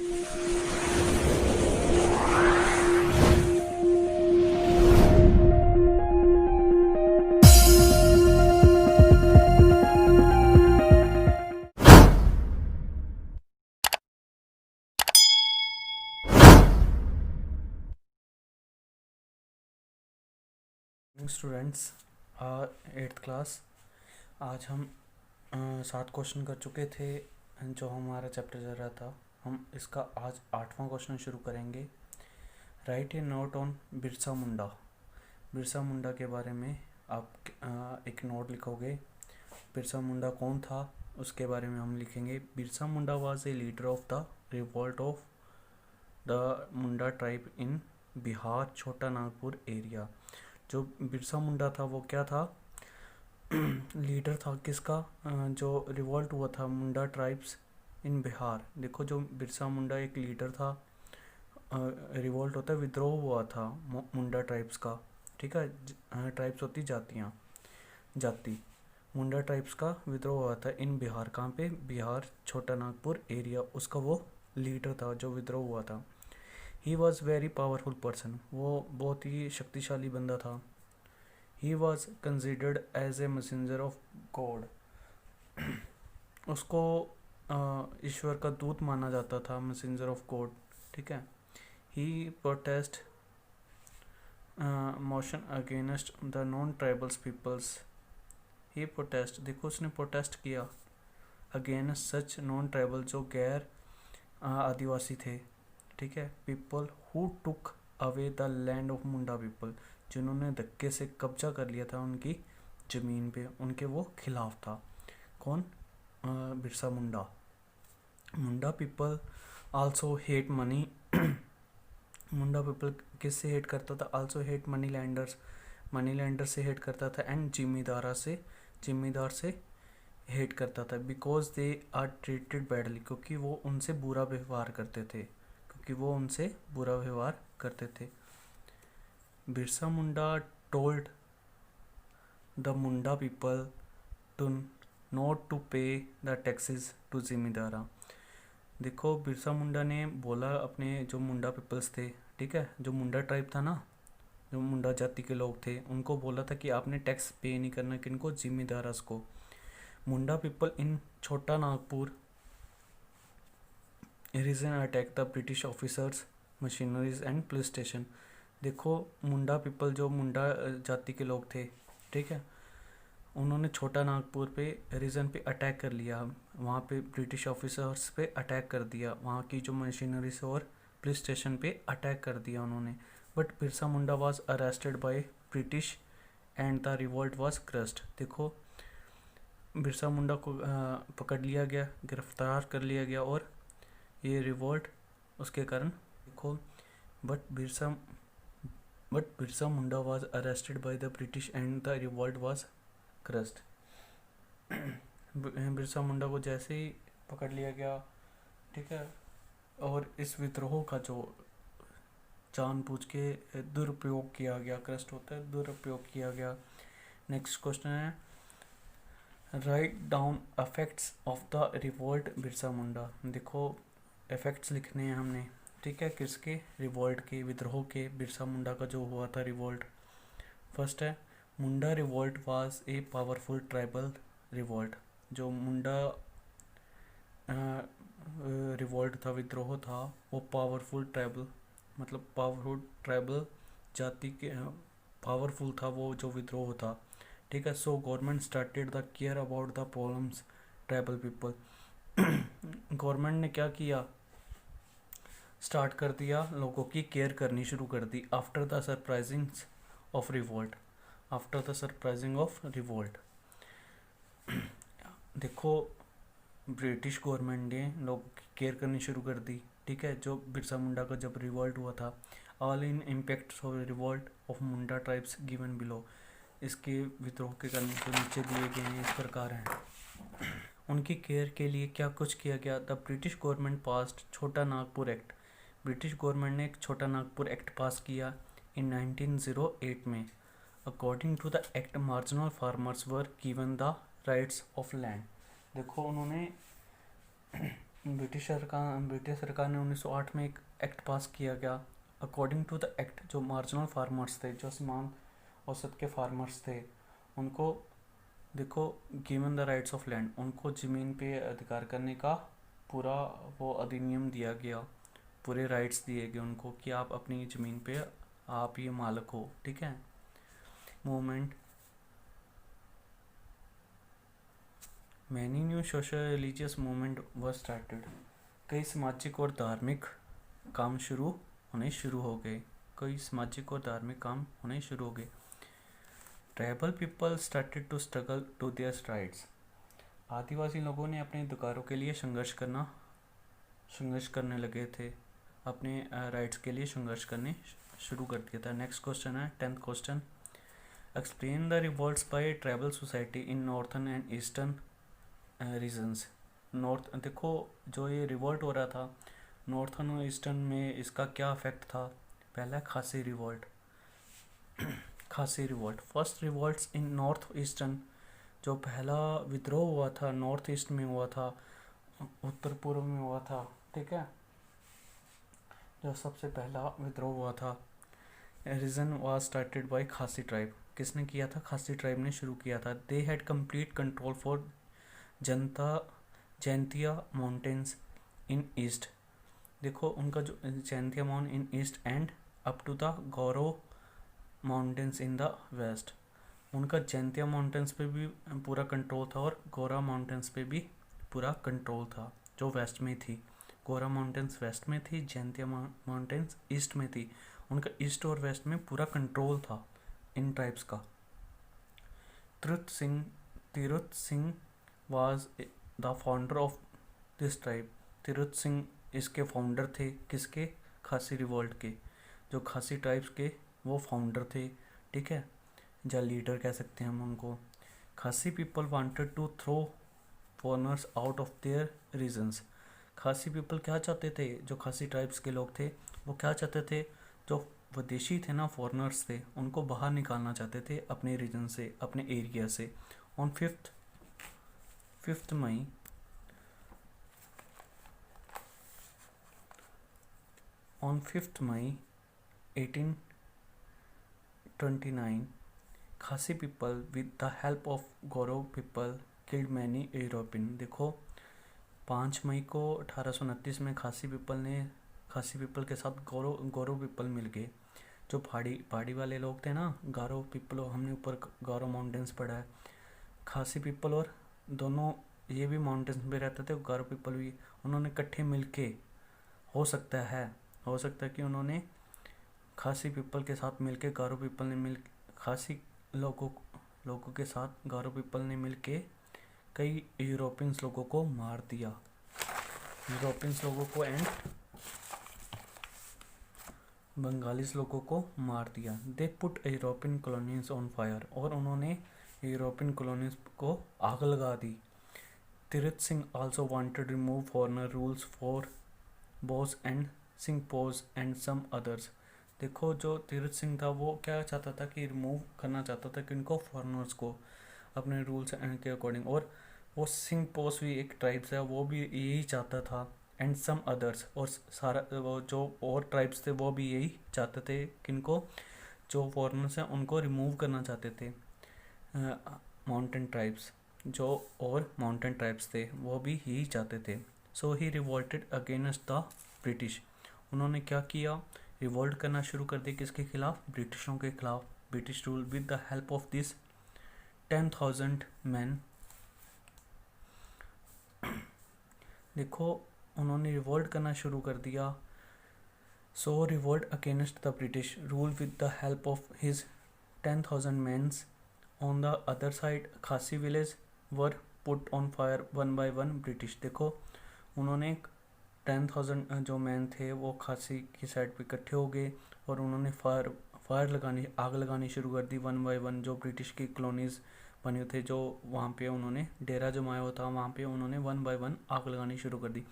Students, eighth class. आज हम 7 question कर चुके थे जो हमारा चैप्टर चल रहा था। हम इसका आज 8वां क्वेश्चन शुरू करेंगे। Write a note on Birsa Munda. Birsa Munda के बारे में आप एक नोट लिखोगे। बिरसा मुंडा कौन था उसके बारे में हम लिखेंगे। Birsa Munda was a leader of the revolt of the Munda tribe in Bihar Chota Nagpur area. जो बिरसा मुंडा था वो क्या था? लीडर था किसका? जो रिवॉल्ट हुआ था मुंडा ट्राइब्स इन बिहार। देखो, जो बिरसा मुंडा एक लीडर था, रिवॉल्ट होता है, विद्रोह हुआ था मुंडा ट्राइब्स का। ठीक है, ट्राइब्स होती जातियाँ, जाति। मुंडा ट्राइब्स का विद्रोह हुआ था इन बिहार। कहाँ पे? बिहार छोटा नागपुर एरिया। उसका वो लीडर था जो विद्रोह हुआ था। He was very powerful person. वो बहुत ही शक्तिशाली बंदा था। He was considered as a messenger of God. उसको ईश्वर का दूत माना जाता था, मैसेंजर ऑफ गॉड। ठीक है। He protest motion against the non tribals peoples. He protest, देखो उसने प्रोटेस्ट किया अगेंस्ट सच नॉन ट्राइबल, जो गैर आदिवासी थे। ठीक है। People who took away the land of Munda people, जिन्होंने धक्के से कब्जा कर लिया था उनकी ज़मीन पे, उनके वो खिलाफ था। कौन? Birsa Munda. Munda people also hate money. Munda people किससे हेट करता था? Also hate money landers, money lander से हेट करता था। एंड जिम्मेदार से हेट करता था। Because they are treated badly, क्योंकि वो उनसे बुरा व्यवहार करते थे। Birsa Munda told the Munda people to not to pay the taxes to जिम्मेदारा। देखो, बिरसा मुंडा ने बोला अपने जो मुंडा पीपल्स थे, ठीक है, जो मुंडा ट्राइब था ना, जो मुंडा जाति के लोग थे, उनको बोला था कि आपने टैक्स पे नहीं करना। किनको? जिम्मेदारास को। मुंडा people in Chota Nagpur region attack the British officers, machineries and police station. देखो, मुंडा पीपल जो मुंडा जाति के लोग थे, ठीक है, उन्होंने छोटा नागपुर पे रीजन पे अटैक कर लिया। वहाँ पे ब्रिटिश ऑफिसर्स पे अटैक कर दिया, वहाँ की जो मशीनरीज और पुलिस स्टेशन पे अटैक कर दिया उन्होंने। But Birsa Munda was arrested by British and the revolt was crossed. देखो, बिरसा मुंडा को पकड़ लिया गया, गिरफ्तार कर लिया गया और ये रिवॉल्ट उसके कारण। देखो, but Birsa Munda was arrested by the British and the revolt was crushed. Birsa Munda को जैसे ही पकड़ लिया गया, ठीक है, और इस विद्रोह का जो जानबूझ के दुरुपयोग किया गया, क्रस्ट होता है, दुरुपयोग किया गया। नेक्स्ट क्वेश्चन है, write down effects of the revolt Birsa Munda. देखो, इफेक्ट्स लिखने हैं हमने, ठीक है, किसके? रिवॉल्ट के, विद्रोह के, बिरसा मुंडा का जो हुआ था रिवॉल्ट। फर्स्ट है, Munda revolt was a powerful tribal revolt. जो मुंडा रिवॉल्ट था, विद्रोह था, वो पावरफुल ट्राइबल, मतलब पावरफुल ट्राइबल जाति के पावरफुल था वो जो विद्रोह था। ठीक है। So government started the care about the problems tribal people. Government ने क्या किया? स्टार्ट कर दिया, लोगों की केयर करनी शुरू कर दी। After the surprising of revolt, देखो, ब्रिटिश गवर्नमेंट ने लोगों की केयर करनी शुरू कर दी। ठीक है। जो बिरसा मुंडा का जब रिवॉल्ट हुआ था, all in impacts of revolt of Munda tribes given below. इसके विद्रोह के कारण जो नीचे दिए गए हैं इस प्रकार हैं। उनकी केयर के लिए क्या कुछ किया गया? द ब्रिटिश गवर्नमेंट पास्ड छोटा नागपुर एक्ट। ब्रिटिश गवर्नमेंट ने एक छोटा नागपुर एक्ट पास किया इन 1908 में। According to the act, marginal farmers were given the rights of land. देखो, उन्होंने ब्रिटिश सरकार ने 1908 में एक एक्ट पास किया गया। अकॉर्डिंग टू द एक्ट, जो मार्जिनल फार्मर्स थे, जो सीमांत औसत के फार्मर्स थे, उनको देखो given the rights of land, उनको ज़मीन पे अधिकार करने का पूरा वो अधिनियम दिया गया, पूरे राइट्स दिए गए उनको कि आप अपनी ज़मीन पे आप ये मालिक हो। ठीक है। Movement, many new social religious movement were started, कई सामाजिक और धार्मिक काम शुरू हो गए, कई सामाजिक और धार्मिक काम होने शुरू हो गए। Tribal people started to struggle to their rights, आदिवासी लोगों ने अपने अधिकारों के लिए संघर्ष करने लगे थे, अपने राइट्स के लिए संघर्ष करने शुरू कर दिया था। नेक्स्ट क्वेश्चन है 10th question, explain the revolts by tribal society in northern and eastern regions. North, देखो जो ये रिवॉल्ट हो रहा था नॉर्थर्न और ईस्टर्न में, इसका क्या इफेक्ट था। पहला खासी रिवॉल्ट, खासी रिवॉल्ट, फर्स्ट रिवॉल्ट्स इन नॉर्थ ईस्टर्न, जो पहला विद्रोह हुआ था नॉर्थ ईस्ट में हुआ था, उत्तर पूर्व में हुआ था। ठीक है, जो सबसे पहला विद्रोह हुआ था, region was started by Khasi tribe, किसने किया था, खासी ट्राइब ने शुरू किया था। They had complete control for Jaintia mountains in east, देखो उनका जो Jaintia mount in east and up to the Garo mountains in the west, उनका जैंतिया माउंटेन्स पे भी पूरा कंट्रोल था और गौरा माउंटेन्स पे भी पूरा कंट्रोल था, जो वेस्ट में थी। गौरा माउंटेन्स वेस्ट में थी, जैंतिया माउंटेन्स ईस्ट में थी, उनका ईस्ट और वेस्ट में पूरा कंट्रोल था इन ट्राइब्स का। Tirut Singh was the founder of this tribe, Tirut Singh इसके फाउंडर थे, किसके, खासी रिवॉल्ट के, जो खासी ट्राइब्स के वो फाउंडर थे। ठीक है, या लीडर कह सकते हैं हम उनको। Khasi people wanted to throw foreigners out of their regions, Khasi people क्या चाहते थे, जो खासी ट्राइब्स के लोग थे वो क्या चाहते थे, जो विदेशी थे ना, फॉरनर्स थे, उनको बाहर निकालना चाहते थे अपने रीजन से, अपने एरिया से। On 5th May On 5th May 1829, Khasi people with the help of Goro people killed many European। देखो 5 मई को 1829 में खासी पीपल के साथ गोरो पीपल मिल गए, जो पहाड़ी वाले लोग थे ना, गारो पीपल, हमने ऊपर गारो माउंटेन्स पढ़ा है। खासी पीपल और दोनों ये भी माउंटेन्स पे रहते थे, गारो पीपल भी, उन्होंने इकट्ठे मिलके, हो सकता है कि उन्होंने खासी पीपल के साथ मिलके, गारो पीपल ने खासी लोगों के साथ गारो पीपल ने मिलके कई यूरोपियंस लोगों को मार दिया, यूरोपियंस लोगों को एंड बंगालीस लोगों को मार दिया। They put European colonies on fire, और उन्होंने यूरोपियन कॉलोनीज को आग लगा दी। Tirut Singh also wanted remove foreigner rules for Bose and Singphos and some others, देखो जो तिरुत सिंह था वो क्या चाहता था कि रिमूव करना चाहता था कि इनको फॉरनर्स को अपने रूल्स एंड के अकॉर्डिंग, और वो सिंहपोज भी एक ट्राइब्स है, वो भी यही चाहता था, एंड सम अदर्स, और सारा वो जो और ट्राइब्स थे वो भी यही चाहते थे कि इनको, जो फॉरनर्स हैं उनको रिमूव करना चाहते थे। माउंटेन ट्राइब्स, जो और माउंटेन ट्राइब्स थे वो भी यही चाहते थे। सो ही रिवोल्टेड अगेंस्ट द ब्रिटिश, उन्होंने क्या किया, रिवोल्ट करना शुरू कर दिया, किसके खिलाफ, ब्रिटिशों के खिलाफ। British rule with the help of this 10,000 man, देखो उन्होंने रिवोल्ट करना शुरू कर दिया। So revolt against the British rule with the help of his 10,000 mans. On the other side Khasi village were put on fire one by one British, देखो उन्होंने 10,000 जो man थे वो खासी की साइड पे इकट्ठे हो गए और उन्होंने आग लगानी शुरू कर दी वन बाय वन, जो ब्रिटिश की कॉलोनीज बने थे, जो वहाँ पे उन्होंने डेरा जमाया हुआ था, वहाँ पे उन्होंने वन बाय वन आग लगानी शुरू कर दी।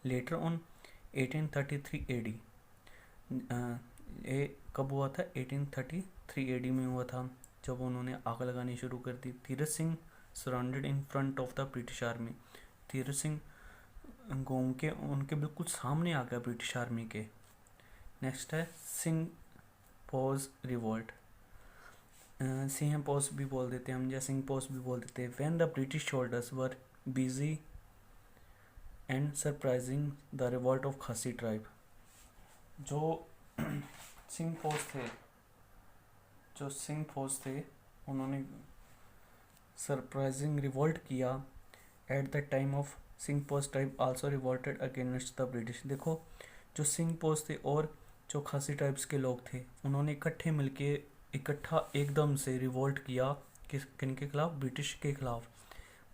लेटर ऑन 1833 AD, ये कब हुआ था, 1833 AD में हुआ था, जब उन्होंने आग लगानी शुरू कर दी। Tirath Singh surrounded in front of the British army, Tirath Singh घूम के उनके बिल्कुल सामने आ गया ब्रिटिश आर्मी के। नेक्स्ट है Singh pose revolt. Singh pose भी बोल देते हैं हम, या सिंह पोज भी बोल देते हैं। When the British soldiers were busy and surprising the revolt of Khasi tribe. जो सिंह फौज थे उन्होंने सरप्राइजिंग रिवोल्ट किया। At the time of Singpho tribe also revolted against the British. देखो जो सिंह फौज थे और जो खासी ट्राइब्स के लोग थे उन्होंने इकट्ठा एकदम से रिवोल्ट किया किनके खिलाफ? ब्रिटिश के खिलाफ।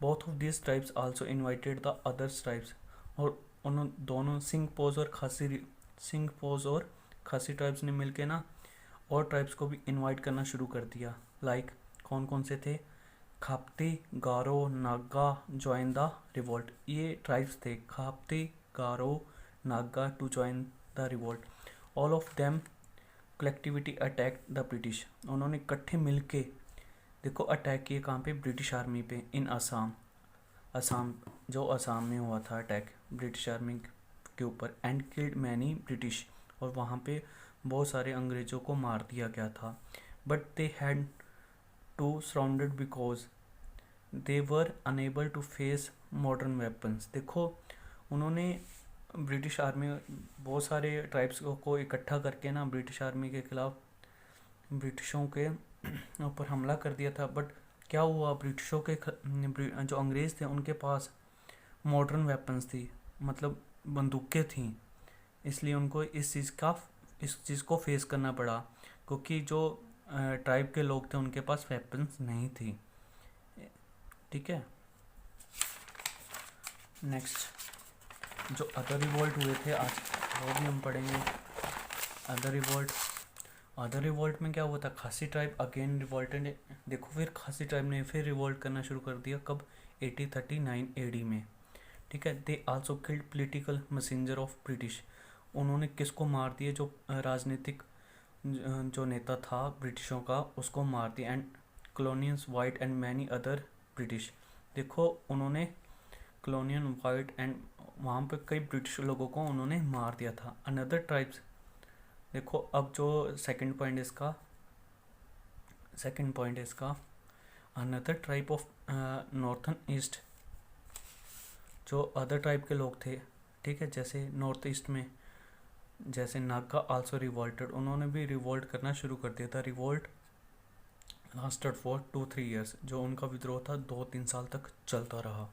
Both of this tribes also invited the others tribes. और उन दोनों सिंह फौज और खासी ट्राइब्स ने मिलके ना और ट्राइब्स को भी इनवाइट करना शुरू कर दिया। लाइक कौन कौन से थे? Khampti, Garo, Naga join the revolt. ये ट्राइब्स थे, Khampti, Garo, Naga to join the revolt. All of them collectivity attack the British. उन्होंने इकट्ठे मिलके देखो अटैक किए कहाँ पे? ब्रिटिश आर्मी पे इन असम जो असम में हुआ था अटैक ब्रिटिश आर्मी के ऊपर। And killed many British. और वहाँ पे बहुत सारे अंग्रेज़ों को मार दिया गया था। But they had to surrounded because they were unable to face modern weapons. देखो उन्होंने ब्रिटिश आर्मी बहुत सारे ट्राइब्स को इकट्ठा करके ना ब्रिटिश आर्मी के खिलाफ ब्रिटिशों के ऊपर हमला कर दिया था। बट क्या हुआ? ब्रिटिशों के जो अंग्रेज़ थे उनके पास मॉडर्न वेपन्स थी, मतलब बंदूकें थीं। इसलिए उनको इस चीज़ को फेस करना पड़ा, क्योंकि जो ट्राइब के लोग थे उनके पास वेपन्स नहीं थी। ठीक है। नेक्स्ट जो अदर रिवोल्ट हुए थे आज वो भी हम पढ़ेंगे। अदर रिवोल्ट में क्या हुआ था? Khasi tribe again revolted. देखो फिर खासी ट्राइब ने फिर रिवोल्ट करना शुरू कर दिया। कब? 1839 AD में। ठीक है। They also killed political messenger of British. उन्होंने किसको मार दिया? जो राजनीतिक जो नेता था ब्रिटिशों का उसको मार दिया। And colonians white and many other British. देखो उन्होंने कॉलोनियन वाइट एंड वहाँ पे कई ब्रिटिश लोगों को उन्होंने मार दिया था। Another tribes. देखो अब जो सेकंड पॉइंट इसका another tribe of northern east. जो अदर ट्राइब के लोग थे, ठीक है, जैसे नॉर्थ ईस्ट में जैसे नागा आल्सो रिवोल्टेड। उन्होंने भी रिवोल्ट करना शुरू कर दिया था। Revolt lasted for 2-3 years. जो उनका विद्रोह था 2-3 साल तक चलता रहा।